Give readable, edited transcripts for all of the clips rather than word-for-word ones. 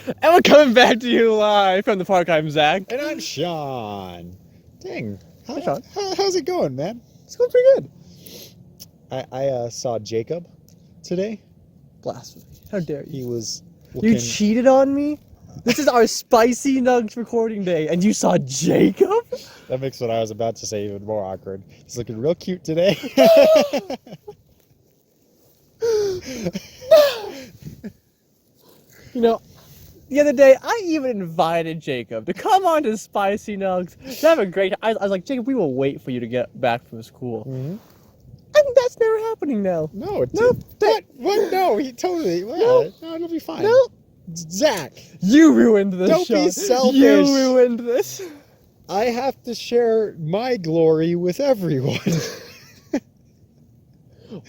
And we're coming back to you live from the park. I'm Zach. And I'm Sean. Dang. Hey, Sean. How's it going, man? It's going pretty good. I saw Jacob today. Blasphemy. How dare you? He was looking... You cheated on me? This is our spicy Nuggs recording day, and you saw Jacob? That makes what I was about to say even more awkward. He's looking real cute today. You know, the other day, I even invited Jacob to come on to Spicy Nuggs to have a great time. I was like, Jacob, we will wait for you to get back from school. Mm-hmm. And that's never happening now. No, it No, didn't. What? No, he totally... No. No, it'll be fine. No. Zach, You ruined this, don't Sean. be selfish. You ruined this. I have to share my glory with everyone.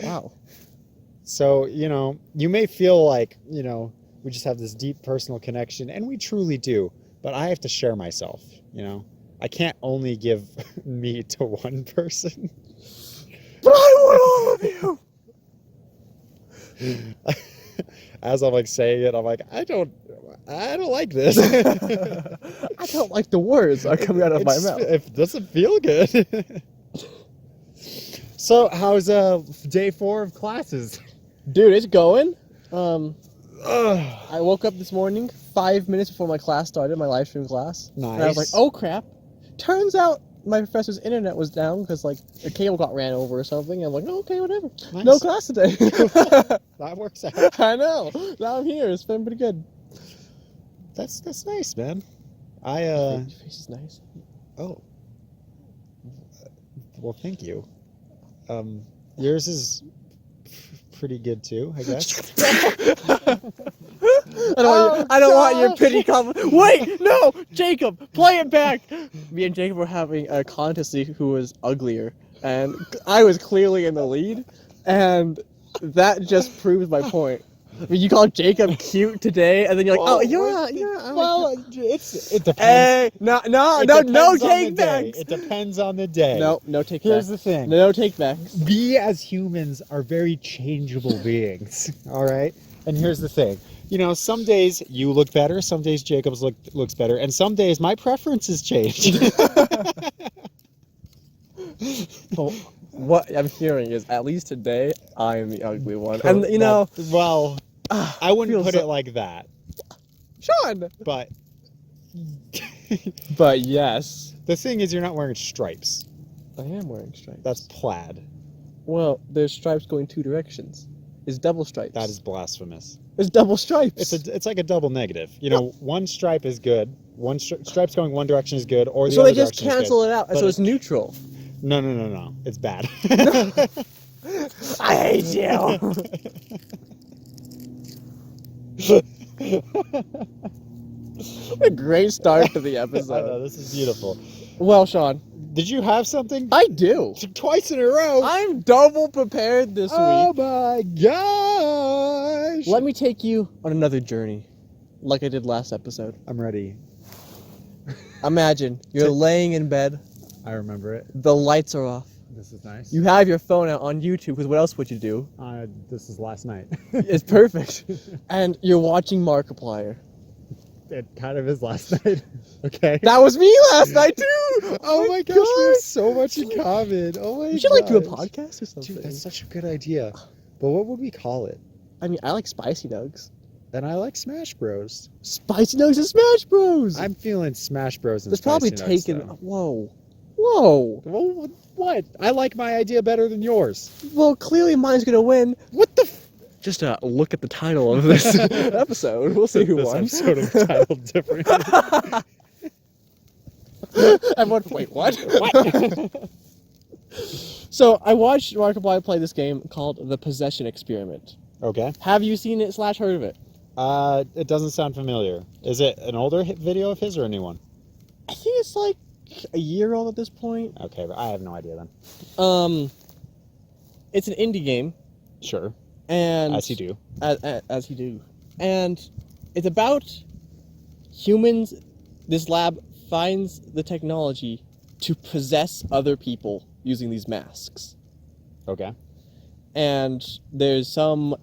Wow. So, you may feel like, we just have this deep personal connection, and we truly do. But I have to share myself, I can't only give me to one person. But I want all of you. As I'm like saying it, I'm like, I don't like this. I don't like the words that are coming out of my mouth. It doesn't feel good. So, how's day 4 of classes? Dude, it's going. I woke up this morning 5 minutes before my class started, my live stream class. Nice. And I was like, oh crap. Turns out my professor's internet was down because like a cable got ran over or something. I'm like, oh, okay, whatever. Nice. No class today. That works out. I know. Now I'm here. It's been pretty good. That's nice, man. Your face is nice. Oh. Well, thank you. Yours is pretty good too, I guess. I don't want your pity compliment. Wait, no, Jacob, play it back. Me and Jacob were having a contest to see who was uglier, and I was clearly in the lead, and that just proves my point. I mean, you called Jacob cute today, and then you're like, Well, oh, you're well, it depends. Hey, no, take backs. It depends on the day. No take Here's backs. the thing. No take backs. We as humans are very changeable beings, all right? And here's the thing. Some days you look better, some days Jacob's looks better, and some days my preferences change. Well, what I'm hearing is, at least today, I am the ugly one. Cool. And, Well, I wouldn't put so... it like that. Sean! But... But yes. The thing is, you're not wearing stripes. I am wearing stripes. That's plaid. Well, there's stripes going 2 directions. It's double stripes. That is blasphemous. It's double stripes. It's like a double negative. One stripe is good. One stripe's going one direction is good, or the so other they just direction is cancel good. it out, But so it's neutral. No. It's bad. I hate you. What a great start to the episode. I know, this is beautiful. Well, Sean. Did you have something? I do. Twice in a row. I'm double prepared this week. Oh my gosh. Let me take you on another journey, like I did last episode. I'm ready. Imagine you're laying in bed. I remember it. The lights are off. This is nice. You have your phone out on YouTube, because what else would you do? This is last night. It's perfect. And you're watching Markiplier. It kind of is last night. Okay. That was me last night, too! Oh my gosh, we have so much in common. Oh my gosh. You should do a podcast or something. Dude, that's such a good idea. But what would we call it? I mean, I like Spicy Nuggs. And I like Smash Bros. Spicy Nuggs and Smash Bros! I'm feeling Smash Bros. And It's Spicy probably Nugs, taken... though. Whoa. Well, what? I like my idea better than yours. Well, clearly mine's gonna win. What the Just look at the title of this episode. We'll see who won. This episode is titled differently. Everyone, wait, what? What? So, I watched Markiplier play this game called The Possession Experiment. Okay. Have you seen it / heard of it? It doesn't sound familiar. Is it an older video of his or a new one? I think it's like a year old at this point. Okay, but I have no idea then. It's an indie game. Sure. And as you do. As you do. And it's about humans. This lab finds the technology to possess other people using these masks. Okay. And there's some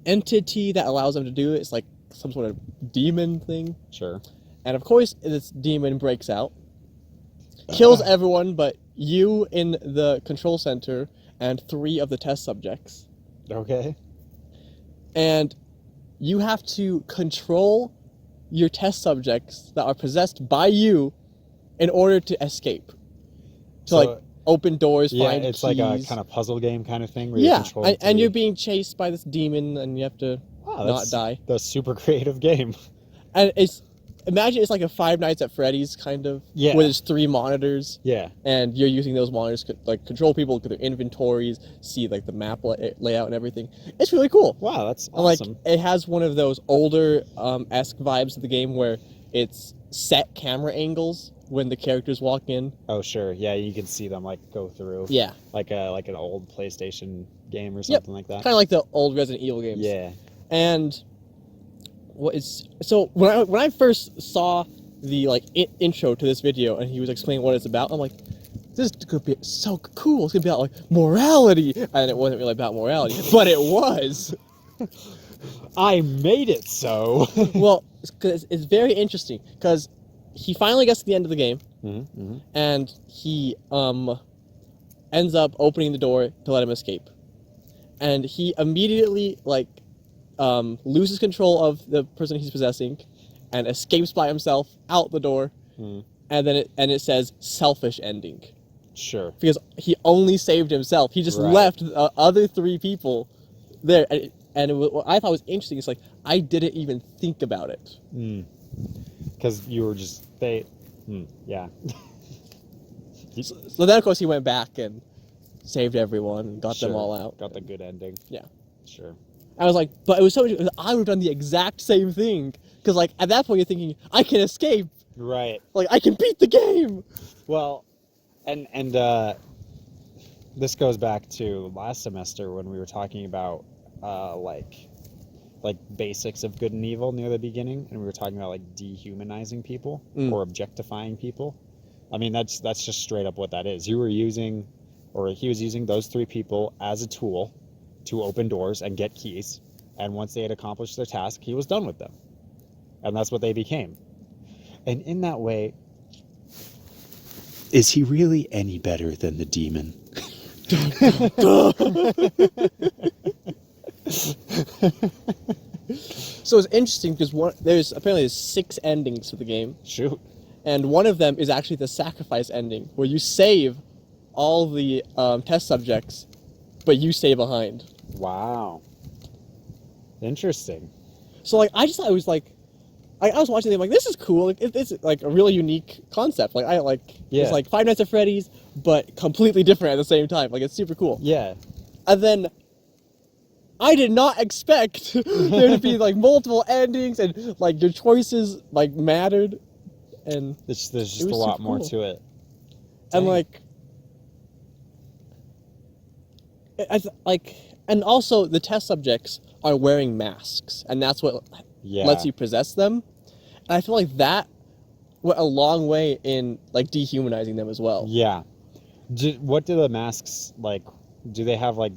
entity that allows them to do it. It's like some sort of demon thing. Sure. And of course, this demon breaks out, kills everyone but you in the control center and 3 of the test subjects. Okay. And you have to control your test subjects that are possessed by you in order to escape. To like open doors, find it's keys. like a kind of puzzle game kind of thing where you're Yeah, controlling and you're being chased by this demon and you have to not die. That's a super creative game. And imagine it's like a Five Nights at Freddy's kind of, where there's 3 monitors. Yeah. And you're using those monitors to like control people, to their inventories, see like the map layout and everything. It's really cool. Wow, that's And, like, awesome. it has one of those older esque vibes of the game where it's set camera angles when the characters walk in. Oh sure, yeah, you can see them like go through. Yeah. Like an old PlayStation game or something like that. Kind of like the old Resident Evil games. Yeah. And so when I first saw the like intro to this video and he was explaining what it's about, I'm like, this could be so cool. It's gonna be about like morality, and it wasn't really about morality, but it was. I made it so. Well, it's very interesting because he finally gets to the end of the game, and he ends up opening the door to let him escape, and he immediately like loses control of the person he's possessing, and escapes by himself out the door, and then it says selfish ending. Sure. Because he only saved himself. He just left the other 3 people there, and what I thought was interesting is like I didn't even think about it. Because you were just yeah. So then of course he went back and saved everyone and got them all out. Got the good ending. Yeah. Sure. I was like, but it was so interesting. I would have done the exact same thing. Because, like, at that point, you're thinking, I can escape. Right. Like, I can beat the game. Well, and this goes back to last semester when we were talking about, like basics of good and evil near the beginning. And we were talking about, like, dehumanizing people or objectifying people. I mean, that's just straight up what that is. He was using those 3 people as a tool to open doors and get keys, and once they had accomplished their task, he was done with them, and that's what they became. And in that way, is he really any better than the demon? So it's interesting because there's apparently 6 endings to the game. Shoot. And one of them is actually the sacrifice ending, where you save all the test subjects, but you stay behind. Wow. Interesting. So like I just thought it was like, I was watching them like, this is cool. Like, it's like a really unique concept. Like it's like Five Nights at Freddy's, but completely different at the same time. Like it's super cool. Yeah. And then I did not expect there to be like multiple endings and like your choices like mattered, and There's just a lot more to it. And and also the test subjects are wearing masks, and that's what lets you possess them. And I feel like that went a long way in like dehumanizing them as well. Yeah. What do the masks like? Do they have like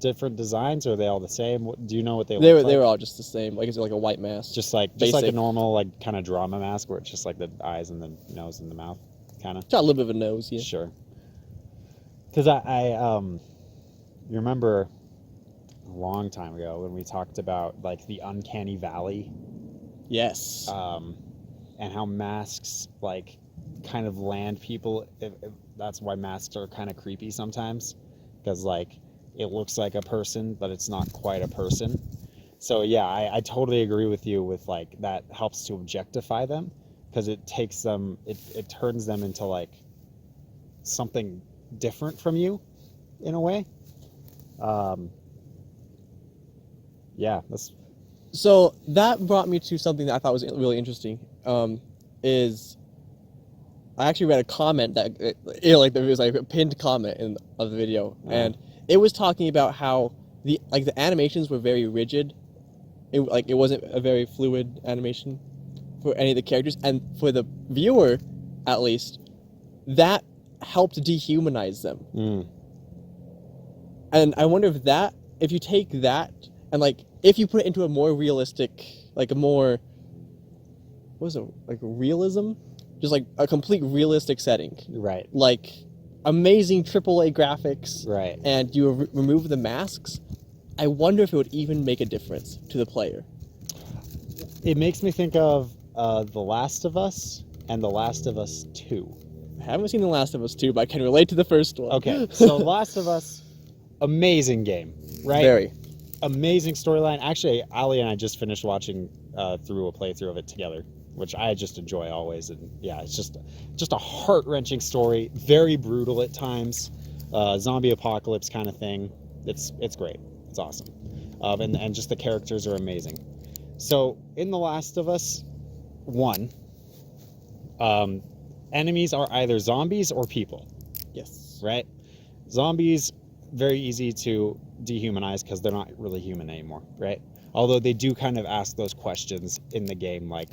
different designs, or are they all the same? Do you know what they look like? They were all just the same. Like it's like a white mask. Just like a normal like kind of drama mask, where it's just like the eyes and the nose and the mouth, kind of. Got a little bit of a nose, yeah. Sure. Because you remember a long time ago when we talked about like the uncanny valley? Yes. And how masks like kind of land people. That's why masks are kind of creepy sometimes, because like it looks like a person, but it's not quite a person. So yeah, I totally agree with you with like that helps to objectify them, because it takes them, it turns them into like something different from you in a way. Yeah, so that brought me to something that I thought was really interesting. Is I actually read a comment that like there was like a pinned comment of the video, and it was talking about how the animations were very rigid. It wasn't a very fluid animation for any of the characters, and for the viewer, at least, that helped dehumanize them. And I wonder if you take that and like if you put it into a more realistic, like a more, what is it, like realism? Just like a complete realistic setting. Right. Like amazing AAA graphics. Right. And you remove the masks. I wonder if it would even make a difference to the player. It makes me think of The Last of Us and The Last of Us 2. I haven't seen The Last of Us 2, but I can relate to the first one. Okay, so Last of Us, amazing game, right? Very. Amazing storyline. Actually, Ali and I just finished watching through a playthrough of it together, which I just enjoy always. And yeah, it's just a heart-wrenching story, very brutal at times, zombie apocalypse kind of thing. It's great. It's awesome. And just the characters are amazing. So in The Last of Us 1, enemies are either zombies or people. Yes. Right? Zombies, very easy to dehumanize because they're not really human anymore, right? Although they do kind of ask those questions in the game, like,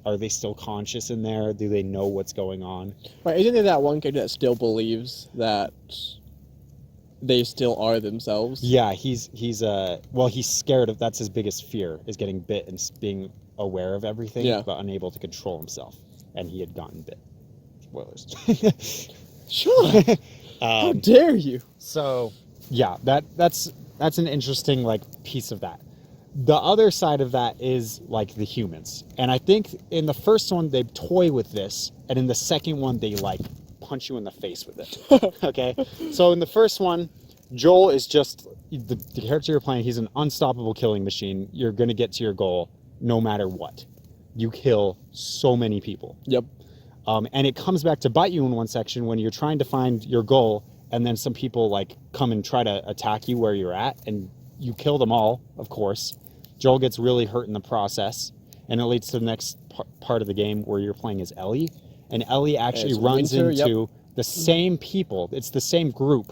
are they still conscious in there? Do they know what's going on? Right, isn't there that one character that still believes that they still are themselves? Yeah, he's scared of, that's his biggest fear, is getting bit and being aware of everything, but unable to control himself. And he had gotten bit. Spoilers. Sure. How dare you? So, yeah, that's an interesting like piece of that. The other side of that is like the humans. And I think in the first one they toy with this, and in the second one they like punch you in the face with it. Okay? So in the first one, Joel is just the character you're playing, he's an unstoppable killing machine. You're going to get to your goal no matter what. You kill so many people. Yep. And it comes back to bite you in one section when you're trying to find your goal, and then some people like come and try to attack you where you're at, and you kill them all, of course. Joel gets really hurt in the process, and it leads to the next part of the game where you're playing as Ellie, and Ellie actually runs into the same people. It's the same group,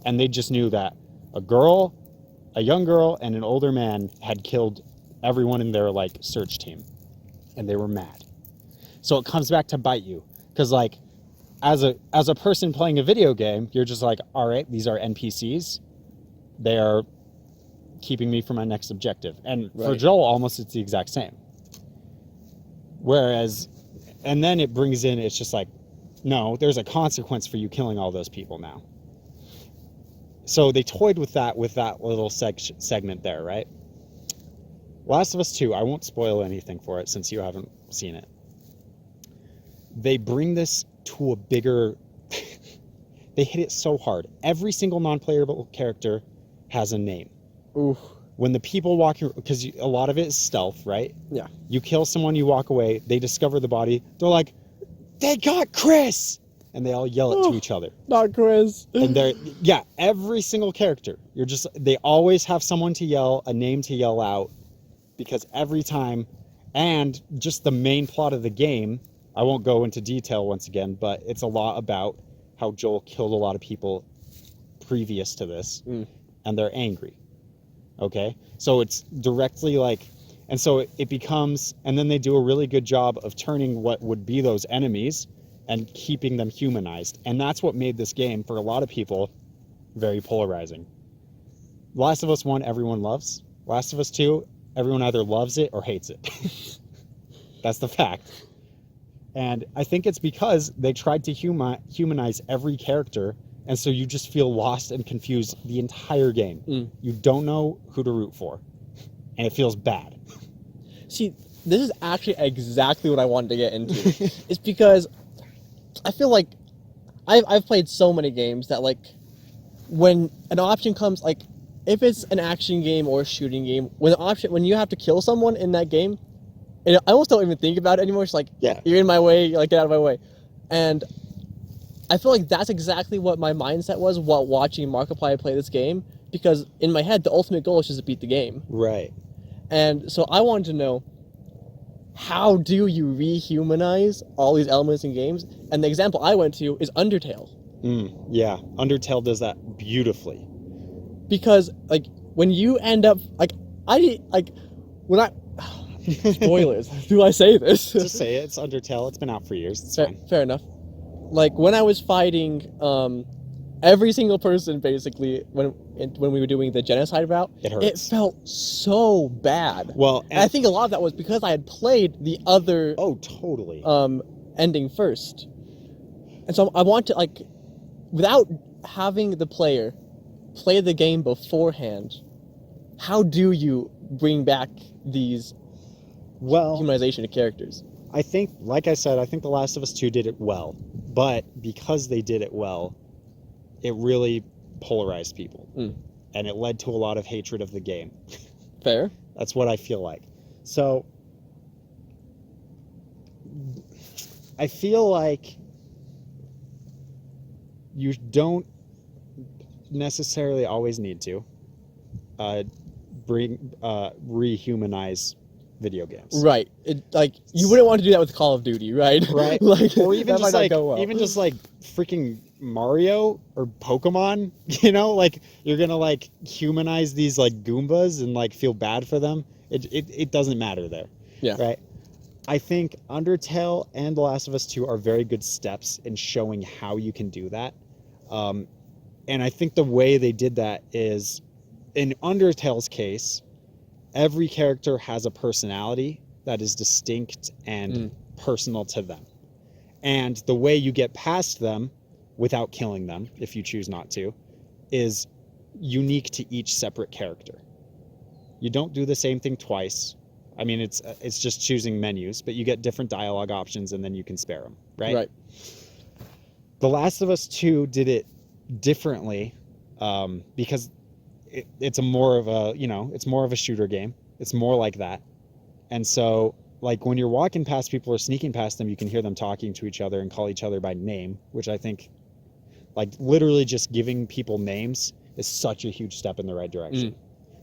and they just knew that a young girl, and an older man had killed everyone in their like search team, and they were mad. So it comes back to bite you, because like as a person playing a video game, you're just like, all right, these are NPCs. They are keeping me from my next objective. And for Joel, almost it's the exact same. Whereas, and then it brings in, it's just like, no, there's a consequence for you killing all those people now. So they toyed with that little segment there, right? Last of Us 2, I won't spoil anything for it since you haven't seen it. They bring this to a bigger... They hit it so hard. Every single non-playable character has a name. Oof. When the people walk... Because a lot of it is stealth, right? Yeah. You kill someone, you walk away, they discover the body, they're like, they got Chris! And they all yell it to each other. Not Chris. And every single character. They always have someone to yell, a name to yell out, because every time, and just the main plot of the game, I won't go into detail once again, but it's a lot about how Joel killed a lot of people previous to this, and they're angry. Okay? So it's directly like, and so it becomes, and then they do a really good job of turning what would be those enemies and keeping them humanized. And that's what made this game, for a lot of people, very polarizing. Last of Us 1, everyone loves. Last of Us 2, everyone either loves it or hates it. That's the fact. And I think it's because they tried to humanize every character, and so you just feel lost and confused the entire game. You don't know who to root for, and it feels bad. See, this is actually exactly what I wanted to get into. It's because I feel like I've played so many games that, like, when an option comes, like, if it's an action game or a shooting game, when you have to kill someone in that game, and I almost don't even think about it anymore. It's like, you're in my way, like, get out of my way. And I feel like that's exactly what my mindset was while watching Markiplier play this game, because in my head, the ultimate goal is just to beat the game. Right. And so I wanted to know, how do you rehumanize all these elements in games? And the example I went to is Undertale. Yeah, Undertale does that beautifully. Because, like, when you end up, like, spoilers. Do I say this? Just say it. It's Undertale. It's been out for years. It's fine. Fair enough. Like, when I was fighting every single person basically when we were doing the genocide route, It hurts. it felt so bad. Well, and I think a lot of that was because I had played the other totally ending first, and so I want to, like, without having the player play the game beforehand, how do you bring back these humanization of characters? I think, like I said, I think The Last of Us 2 did it well, but because they did it well, it really polarized people, and it led to a lot of hatred of the game. Fair. That's what I feel like. So I feel like you don't necessarily always need to rehumanize video games. Right. You wouldn't want to do that with Call of Duty, right? Right. Like, or even that just might not like go well. even just like freaking Mario or Pokemon, you know, like you're gonna like humanize these like Goombas and like feel bad for them. It doesn't matter there. Yeah. Right. I think Undertale and The Last of Us 2 are very good steps in showing how you can do that. And I think the way they did that is, in Undertale's case, every character has a personality that is distinct and personal to them. And the way you get past them without killing them, if you choose not to, is unique to each separate character. You don't do the same thing twice. I mean, it's just choosing menus, but you get different dialogue options and then you can spare them, right? Right. The Last of Us 2 did it differently because it's more of a shooter game. It's more like that. And so, like, when you're walking past people or sneaking past them, you can hear them talking to each other and call each other by name, which I think, like, literally just giving people names is such a huge step in the right direction.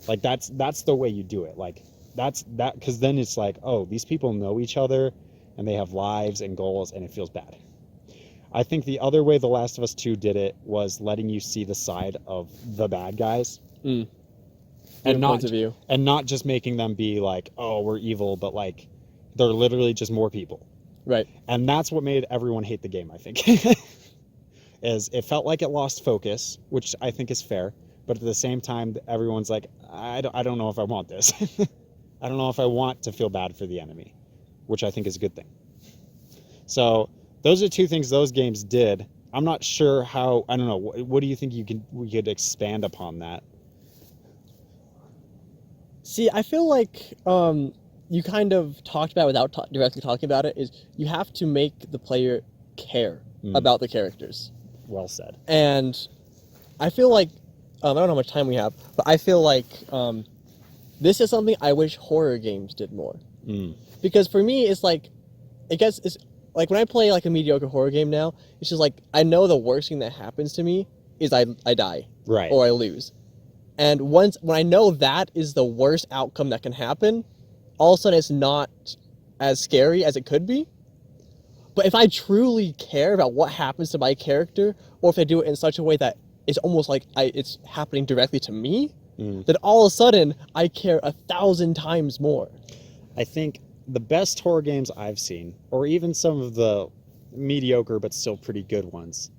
Like, that's the way you do it. Like, because then it's like, oh, these people know each other and they have lives and goals, and it feels bad. I think the other way The Last of Us 2 did it was letting you see the side of the bad guys. And points of view. And not just making them be like, oh, we're evil, but like they're literally just more people. Right. And that's what made everyone hate the game, I think. Is it felt like it lost focus, which I think is fair, but at the same time everyone's like, I don't know if I want this. I don't know if I want to feel bad for the enemy, which I think is a good thing. So those are two things those games did. I'm not sure how, I don't know, what do you think we could expand upon that? See, I feel like you kind of talked about, without directly talking about it, is you have to make the player care about the characters. Well said. And I feel like, I don't know how much time we have, but I feel like this is something I wish horror games did more. Because for me, it's like, I guess it's like when I play like a mediocre horror game now, it's just like, I know the worst thing that happens to me is I die. Right. Or I lose. And when I know that is the worst outcome that can happen, all of a sudden it's not as scary as it could be. But if I truly care about what happens to my character, or if I do it in such a way that it's almost like it's happening directly to me, then all of a sudden I care 1,000 times more. I think the best horror games I've seen, or even some of the mediocre but still pretty good ones,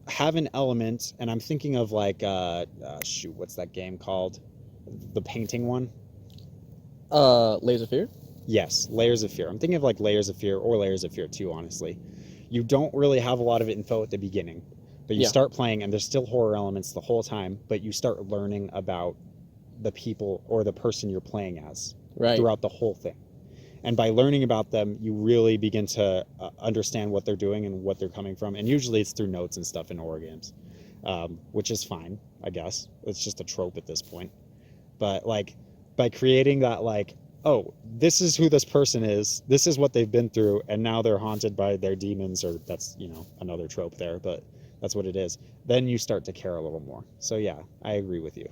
have an element, and I'm thinking of like, what's that game called? The painting one? Layers of Fear? Yes, Layers of Fear. I'm thinking of like Layers of Fear or Layers of Fear 2, honestly. You don't really have a lot of info at the beginning, but you start playing and there's still horror elements the whole time, but you start learning about the people or the person you're playing as throughout the whole thing. And by learning about them, you really begin to understand what they're doing and what they're coming from. And usually it's through notes and stuff in horror games, which is fine, I guess. It's just a trope at this point. But like, by creating that, like, oh, this is who this person is, this is what they've been through, and now they're haunted by their demons, or that's, another trope there, but that's what it is. Then you start to care a little more. So yeah, I agree with you.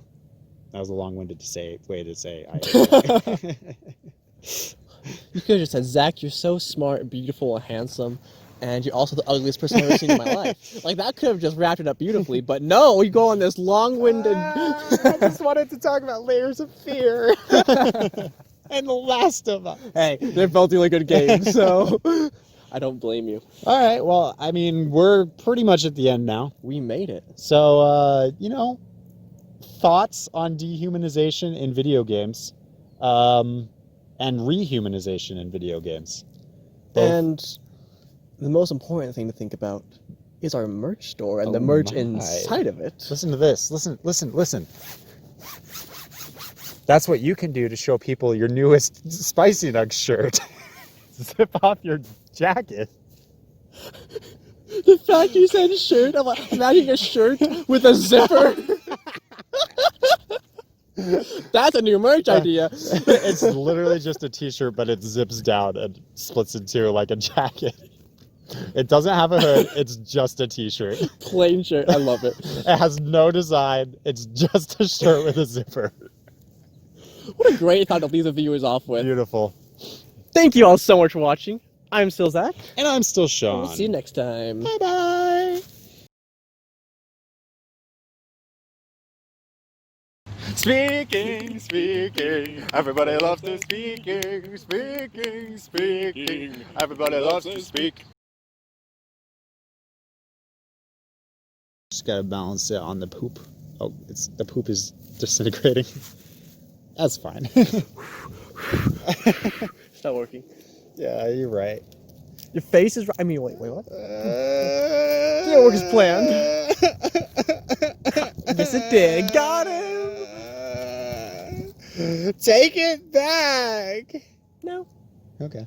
That was a long-winded way to say I agree. You could have just said, Zach, you're so smart, beautiful, and handsome, and you're also the ugliest person I've ever seen in my life. Like, that could have just wrapped it up beautifully, but no, you go on this long-winded... I just wanted to talk about Layers of Fear. And The Last of Us. Hey, they're both really good games, so... I don't blame you. All right. Well, I mean, we're pretty much at the end now. We made it. So, thoughts on dehumanization in video games, and rehumanization in video games. Both. And the most important thing to think about is our merch store and the Oh merch my. inside of it. Listen to this. Listen. That's what you can do to show people your newest Spicy Nuggs shirt. Zip off your jacket. The fact you said shirt, I'm like, imagining a shirt with a zipper. That's a new merch idea. It's literally just a t-shirt, but it zips down and splits into like a jacket. It doesn't have a hood, it's just a t-shirt. Plain shirt, I love it. It has no design, it's just a shirt with a zipper. What a great thought to leave the viewers off with. Beautiful. Thank you all so much for watching. I'm still Zach. And I'm still Sean. We'll see you next time. Bye-bye. Speaking, everybody loves to speaking. Everybody loves to speak. Just gotta balance it on the poop. Oh, the poop is disintegrating. That's fine. It's not working. Yeah, you're right. Your face is. I mean, wait, what? Didn't work as planned. Yes, it did. Got him. Take it back. No. Okay.